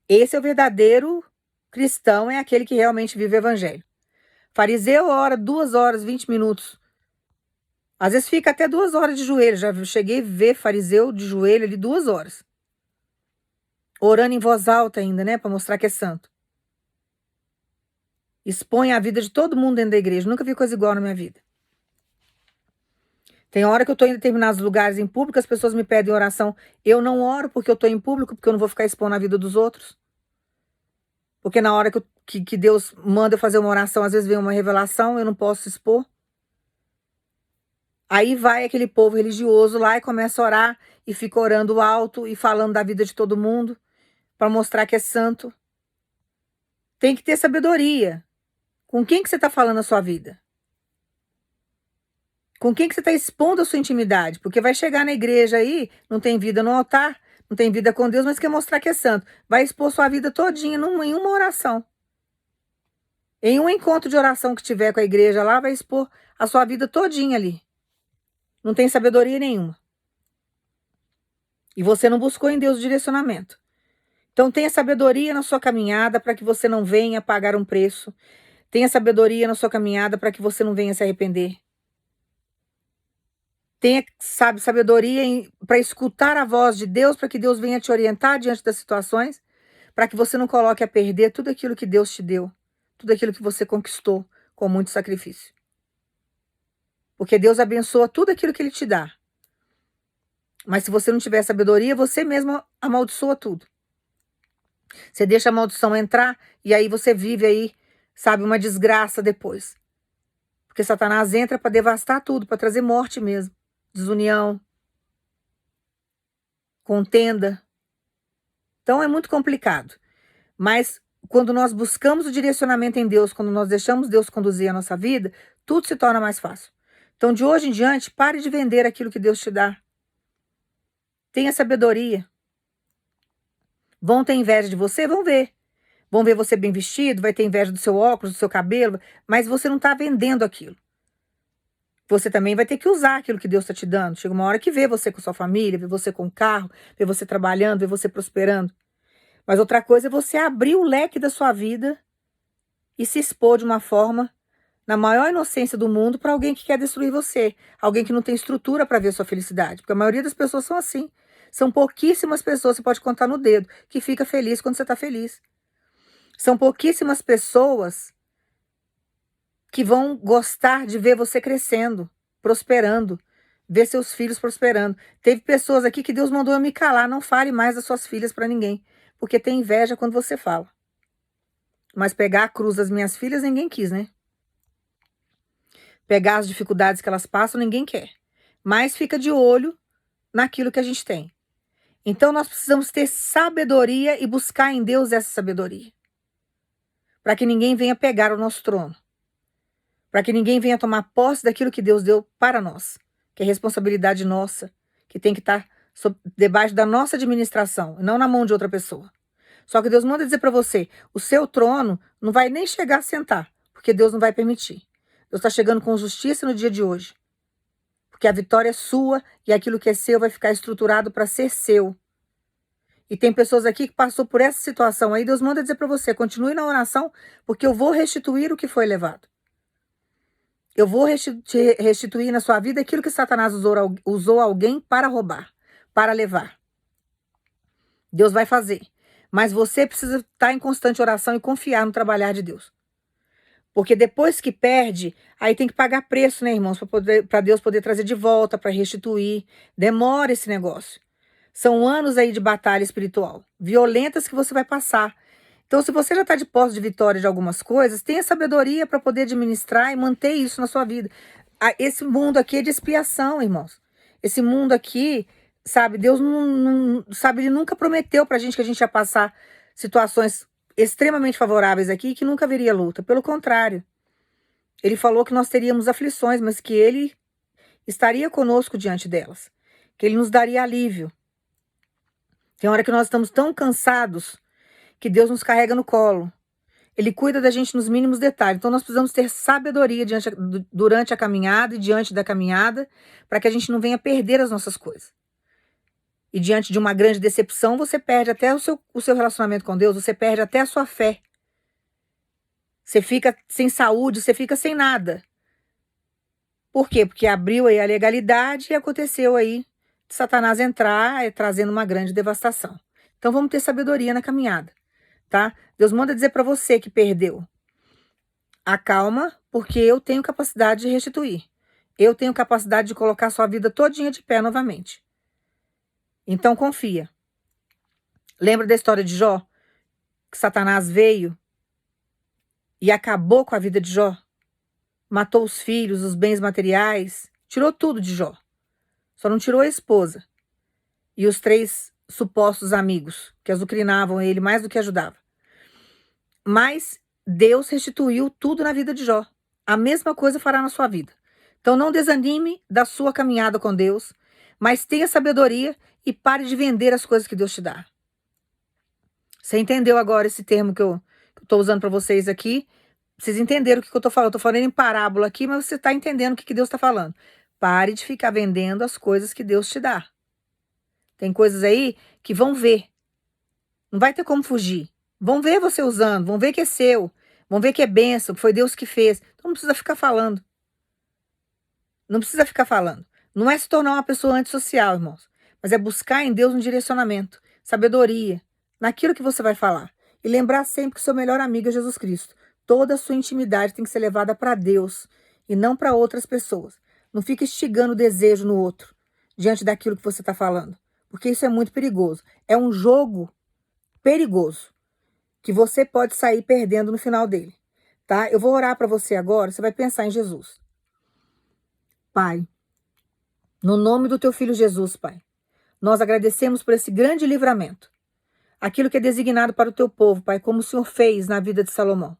Esse é o verdadeiro cristão, é aquele que realmente vive o evangelho. Fariseu ora 2 horas, 20 minutos. Às vezes fica até 2 horas de joelho. Já cheguei a ver fariseu de joelho ali 2 horas. Orando em voz alta ainda, né? Para mostrar que é santo. Expõe a vida de todo mundo dentro da igreja. Nunca vi coisa igual na minha vida. Tem hora que eu estou em determinados lugares em público, as pessoas me pedem oração. Eu não oro porque eu estou em público, porque eu não vou ficar expondo a vida dos outros. Porque na hora que Deus manda eu fazer uma oração, às vezes vem uma revelação, eu não posso expor. Aí vai aquele povo religioso lá e começa a orar e fica orando alto e falando da vida de todo mundo para mostrar que é santo. Tem que ter sabedoria. Com quem que você está falando a sua vida? Com quem que você está expondo a sua intimidade? Porque vai chegar na igreja aí, não tem vida no altar, não tem vida com Deus, mas quer mostrar que é santo. Vai expor sua vida todinha em uma oração. Em um encontro de oração que tiver com a igreja lá, vai expor a sua vida todinha ali. Não tem sabedoria nenhuma. E você não buscou em Deus o direcionamento. Então tenha sabedoria na sua caminhada para que você não venha pagar um preço. Tenha sabedoria na sua caminhada para que você não venha se arrepender. Tenha, sabedoria para escutar a voz de Deus, para que Deus venha te orientar diante das situações, para que você não coloque a perder tudo aquilo que Deus te deu, tudo aquilo que você conquistou com muito sacrifício. Porque Deus abençoa tudo aquilo que Ele te dá. Mas se você não tiver sabedoria, você mesmo amaldiçoa tudo. Você deixa a maldição entrar e aí você vive aí, uma desgraça depois. Porque Satanás entra para devastar tudo, para trazer morte mesmo. Desunião, contenda. Então é muito complicado. Mas quando nós buscamos o direcionamento em Deus, quando nós deixamos Deus conduzir a nossa vida, tudo se torna mais fácil. Então de hoje em diante, pare de vender aquilo que Deus te dá. Tenha sabedoria. Vão ter inveja de você? Vão ver. Vão ver você bem vestido, vai ter inveja do seu óculos, do seu cabelo, mas você não está vendendo aquilo. Você também vai ter que usar aquilo que Deus está te dando. Chega uma hora que vê você com sua família, vê você com o carro, vê você trabalhando, vê você prosperando. Mas outra coisa é você abrir o leque da sua vida e se expor de uma forma, na maior inocência do mundo, para alguém que quer destruir você. Alguém que não tem estrutura para ver a sua felicidade. Porque a maioria das pessoas são assim. São pouquíssimas pessoas, você pode contar no dedo, que fica feliz quando você está feliz. São pouquíssimas pessoas que vão gostar de ver você crescendo, prosperando, ver seus filhos prosperando. Teve pessoas aqui que Deus mandou eu me calar, não fale mais das suas filhas para ninguém, porque tem inveja quando você fala. Mas pegar a cruz das minhas filhas ninguém quis, né? Pegar as dificuldades que elas passam ninguém quer. Mas fica de olho naquilo que a gente tem. Então nós precisamos ter sabedoria e buscar em Deus essa sabedoria. Para que ninguém venha pegar o nosso trono. Para que ninguém venha tomar posse daquilo que Deus deu para nós, que é responsabilidade nossa, que tem que estar debaixo da nossa administração, e não na mão de outra pessoa. Só que Deus manda dizer para você, o seu trono não vai nem chegar a sentar, porque Deus não vai permitir. Deus está chegando com justiça no dia de hoje, porque a vitória é sua e aquilo que é seu vai ficar estruturado para ser seu. E tem pessoas aqui que passou por essa situação aí, Deus manda dizer para você, continue na oração, porque eu vou restituir o que foi levado. Eu vou restituir na sua vida aquilo que Satanás usou alguém para roubar, para levar. Deus vai fazer. Mas você precisa estar em constante oração e confiar no trabalhar de Deus. Porque depois que perde, aí tem que pagar preço, né, irmãos? Para Deus poder trazer de volta, para restituir. Demora esse negócio. São anos aí de batalha espiritual, violentas que você vai passar. Então, se você já está de posse de vitória de algumas coisas, tenha sabedoria para poder administrar e manter isso na sua vida. Esse mundo aqui é de expiação, irmãos. Esse mundo aqui, Deus Ele nunca prometeu para a gente que a gente ia passar situações extremamente favoráveis aqui e que nunca haveria luta. Pelo contrário, Ele falou que nós teríamos aflições, mas que Ele estaria conosco diante delas. Que Ele nos daria alívio. Tem hora que nós estamos tão cansados que Deus nos carrega no colo. Ele cuida da gente nos mínimos detalhes. Então nós precisamos ter sabedoria durante a caminhada e diante da caminhada, para que a gente não venha perder as nossas coisas. E diante de uma grande decepção, você perde até o seu relacionamento com Deus, você perde até a sua fé. Você fica sem saúde, você fica sem nada. Por quê? Porque abriu aí a legalidade e aconteceu aí de Satanás entrar, trazendo uma grande devastação. Então vamos ter sabedoria na caminhada, tá? Deus manda dizer para você que perdeu: acalma, porque eu tenho capacidade de restituir. Eu tenho capacidade de colocar sua vida todinha de pé novamente. Então confia. Lembra da história de Jó? Que Satanás veio e acabou com a vida de Jó? Matou os filhos, os bens materiais, tirou tudo de Jó. Só não tirou a esposa e os 3 supostos amigos, que azucrinavam ele mais do que ajudavam. Mas Deus restituiu tudo na vida de Jó. A mesma coisa fará na sua vida. Então não desanime da sua caminhada com Deus, mas tenha sabedoria e pare de vender as coisas que Deus te dá. Você entendeu agora esse termo que eu estou usando para vocês aqui? Vocês entenderam o que eu estou falando? Eu estou falando em parábola aqui, mas você está entendendo o que Deus está falando. Pare de ficar vendendo as coisas que Deus te dá. Tem coisas aí que vão ver. Não vai ter como fugir. Vão ver você usando, vão ver que é seu, vão ver que é bênção, que foi Deus que fez. Então não precisa ficar falando. Não precisa ficar falando. Não é se tornar uma pessoa antissocial, irmãos, mas é buscar em Deus um direcionamento, sabedoria, naquilo que você vai falar. E lembrar sempre que o seu melhor amigo é Jesus Cristo. Toda a sua intimidade tem que ser levada para Deus e não para outras pessoas. Não fica instigando o desejo no outro, diante daquilo que você está falando, porque isso é muito perigoso. É um jogo perigoso, que você pode sair perdendo no final dele, tá? Eu vou orar para você agora, você vai pensar em Jesus. Pai, no nome do teu filho Jesus, Pai, nós agradecemos por esse grande livramento, aquilo que é designado para o teu povo, Pai, como o Senhor fez na vida de Salomão,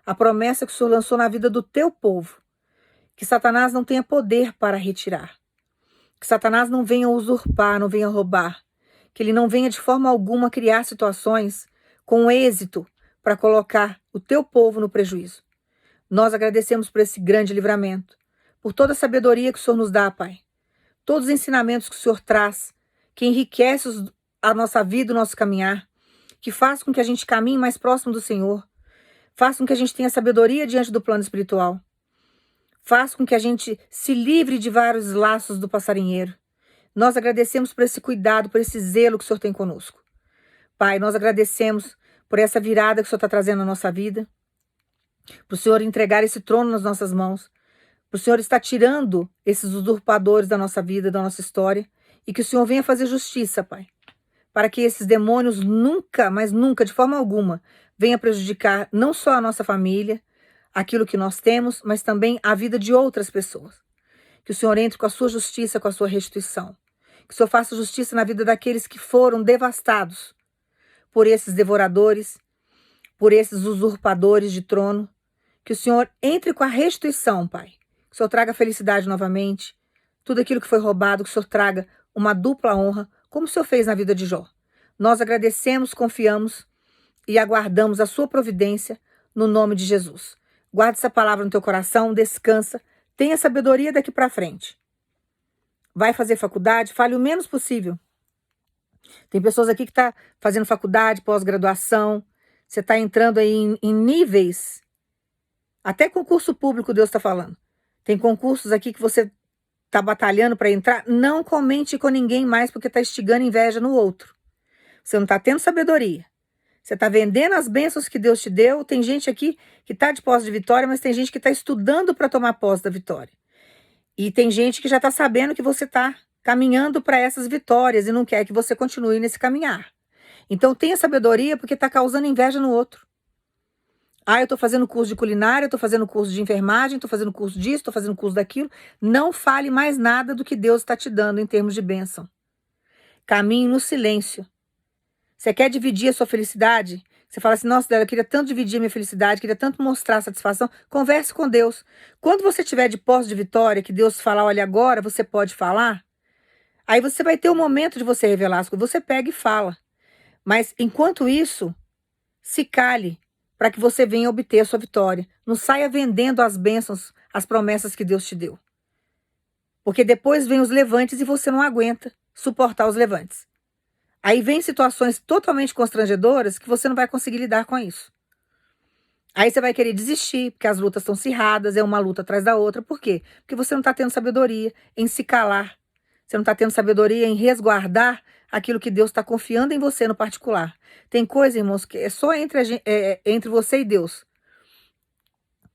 a promessa que o Senhor lançou na vida do teu povo, que Satanás não tenha poder para retirar, que Satanás não venha usurpar, não venha roubar, que ele não venha de forma alguma criar situações com êxito para colocar o teu povo no prejuízo. Nós agradecemos por esse grande livramento, por toda a sabedoria que o Senhor nos dá, Pai. Todos os ensinamentos que o Senhor traz, que enriquece a nossa vida, o nosso caminhar, que faz com que a gente caminhe mais próximo do Senhor, faz com que a gente tenha sabedoria diante do plano espiritual, faz com que a gente se livre de vários laços do passarinheiro. Nós agradecemos por esse cuidado, por esse zelo que o Senhor tem conosco. Pai, nós agradecemos por essa virada que o Senhor está trazendo na nossa vida, para o Senhor entregar esse trono nas nossas mãos, para o Senhor estar tirando esses usurpadores da nossa vida, da nossa história, e que o Senhor venha fazer justiça, Pai, para que esses demônios nunca, mas nunca, de forma alguma, venha prejudicar não só a nossa família, aquilo que nós temos, mas também a vida de outras pessoas. Que o Senhor entre com a sua justiça, com a sua restituição. Que o Senhor faça justiça na vida daqueles que foram devastados por esses devoradores, por esses usurpadores de trono. Que o Senhor entre com a restituição, Pai. Que o Senhor traga felicidade novamente. Tudo aquilo que foi roubado, que o Senhor traga uma dupla honra, como o Senhor fez na vida de Jó. Nós agradecemos, confiamos e aguardamos a sua providência no nome de Jesus. Guarda essa palavra no teu coração, descansa, tenha sabedoria daqui para frente. Vai fazer faculdade, fale o menos possível. Tem pessoas aqui que estão fazendo faculdade, pós-graduação, você está entrando aí em níveis, até concurso público Deus está falando. Tem concursos aqui que você está batalhando para entrar, não comente com ninguém mais porque está instigando inveja no outro. Você não está tendo sabedoria. Você está vendendo as bênçãos que Deus te deu. Tem gente aqui que está de posse de vitória, mas tem gente que está estudando para tomar posse da vitória. E tem gente que já está sabendo que você está caminhando para essas vitórias e não quer que você continue nesse caminhar. Então tenha sabedoria porque está causando inveja no outro. Ah, eu estou fazendo curso de culinária, estou fazendo curso de enfermagem, estou fazendo curso disso, estou fazendo curso daquilo. Não fale mais nada do que Deus está te dando em termos de bênção. Caminhe no silêncio. Você quer dividir a sua felicidade? Você fala assim, nossa, eu queria tanto dividir a minha felicidade, queria tanto mostrar satisfação. Converse com Deus. Quando você tiver de posse de vitória, que Deus falar, olha, agora você pode falar, aí você vai ter o momento de você revelar as coisas. Você pega e fala. Mas, enquanto isso, Se cale para que você venha obter a sua vitória. Não saia vendendo as bênçãos, as promessas que Deus te deu. Porque depois vem os levantes e você não aguenta suportar os levantes. Aí vem situações totalmente constrangedoras que você não vai conseguir lidar com isso. Aí você vai querer desistir, porque as lutas estão acirradas, é uma luta atrás da outra. Por quê? Porque você não está tendo sabedoria em se calar. Você não está tendo sabedoria em resguardar aquilo que Deus está confiando em você no particular. Tem coisa, irmãos, que é só entre você e Deus.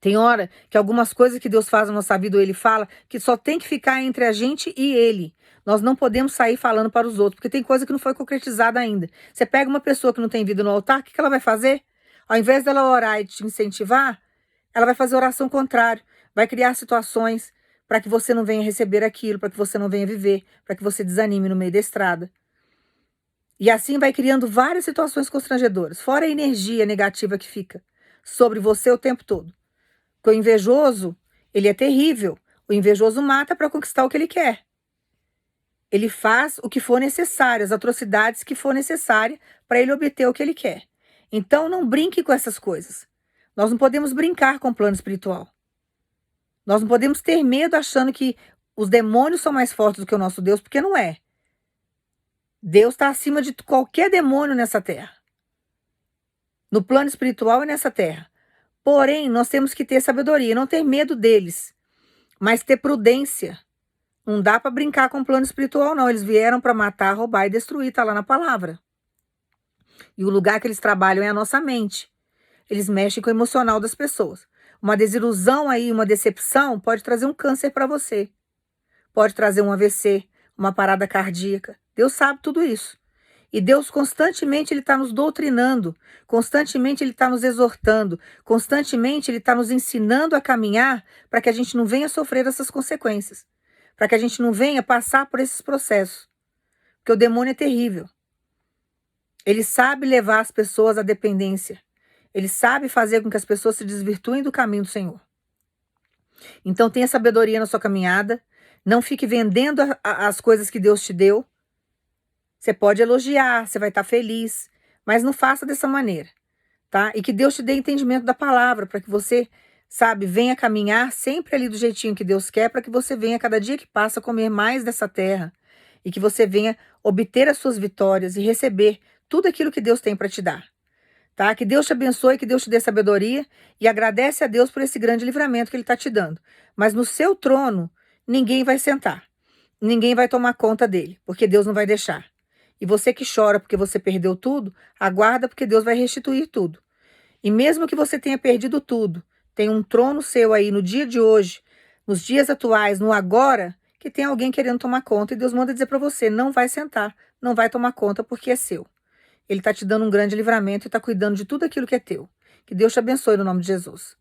Tem hora que algumas coisas que Deus faz na nossa vida, ou Ele fala, que só tem que ficar entre a gente e Ele. Nós não podemos sair falando para os outros, porque tem coisa que não foi concretizada ainda. Você pega uma pessoa que não tem vida no altar, o que ela vai fazer? Ao invés dela orar e te incentivar, ela vai fazer oração contrária, vai criar situações para que você não venha receber aquilo, para que você não venha viver, para que você desanime no meio da estrada. E assim vai criando várias situações constrangedoras, fora a energia negativa que fica sobre você o tempo todo. Porque o invejoso, ele é terrível. O invejoso mata para conquistar o que ele quer. Ele faz o que for necessário, as atrocidades que for necessária para ele obter o que ele quer. Então não brinque com essas coisas. Nós não podemos brincar com o plano espiritual. Nós não podemos ter medo achando que os demônios são mais fortes do que o nosso Deus, porque não é. Deus está acima de qualquer demônio nessa terra. No plano espiritual e nessa terra. Porém, nós temos que ter sabedoria, não ter medo deles, mas ter prudência. Não dá para brincar com o plano espiritual, não. Eles vieram para matar, roubar e destruir, está lá na palavra. E o lugar que eles trabalham é a nossa mente. Eles mexem com o emocional das pessoas. Uma desilusão aí, uma decepção, pode trazer um câncer para você. Pode trazer um AVC, uma parada cardíaca. Deus sabe tudo isso. E Deus constantemente Ele está nos doutrinando, constantemente Ele está nos exortando, constantemente Ele está nos ensinando a caminhar para que a gente não venha sofrer essas consequências, para que a gente não venha passar por esses processos. Porque o demônio é terrível. Ele sabe levar as pessoas à dependência. Ele sabe fazer com que as pessoas se desvirtuem do caminho do Senhor. Então tenha sabedoria na sua caminhada, não fique vendendo as coisas que Deus te deu. Você pode elogiar, você vai estar feliz, mas não faça dessa maneira, tá? E que Deus te dê entendimento da palavra, para que você, sabe, venha caminhar sempre ali do jeitinho que Deus quer, para que você venha, cada dia que passa, comer mais dessa terra, e que você venha obter as suas vitórias e receber tudo aquilo que Deus tem para te dar, tá? Que Deus te abençoe, que Deus te dê sabedoria, e agradece a Deus por esse grande livramento que Ele está te dando. Mas no seu trono, ninguém vai sentar, ninguém vai tomar conta dele, porque Deus não vai deixar. E você que chora porque você perdeu tudo, aguarda porque Deus vai restituir tudo. E mesmo que você tenha perdido tudo, tem um trono seu aí no dia de hoje, nos dias atuais, no agora, que tem alguém querendo tomar conta. E Deus manda dizer para você, não vai sentar, não vai tomar conta porque é seu. Ele está te dando um grande livramento e está cuidando de tudo aquilo que é teu. Que Deus te abençoe no nome de Jesus.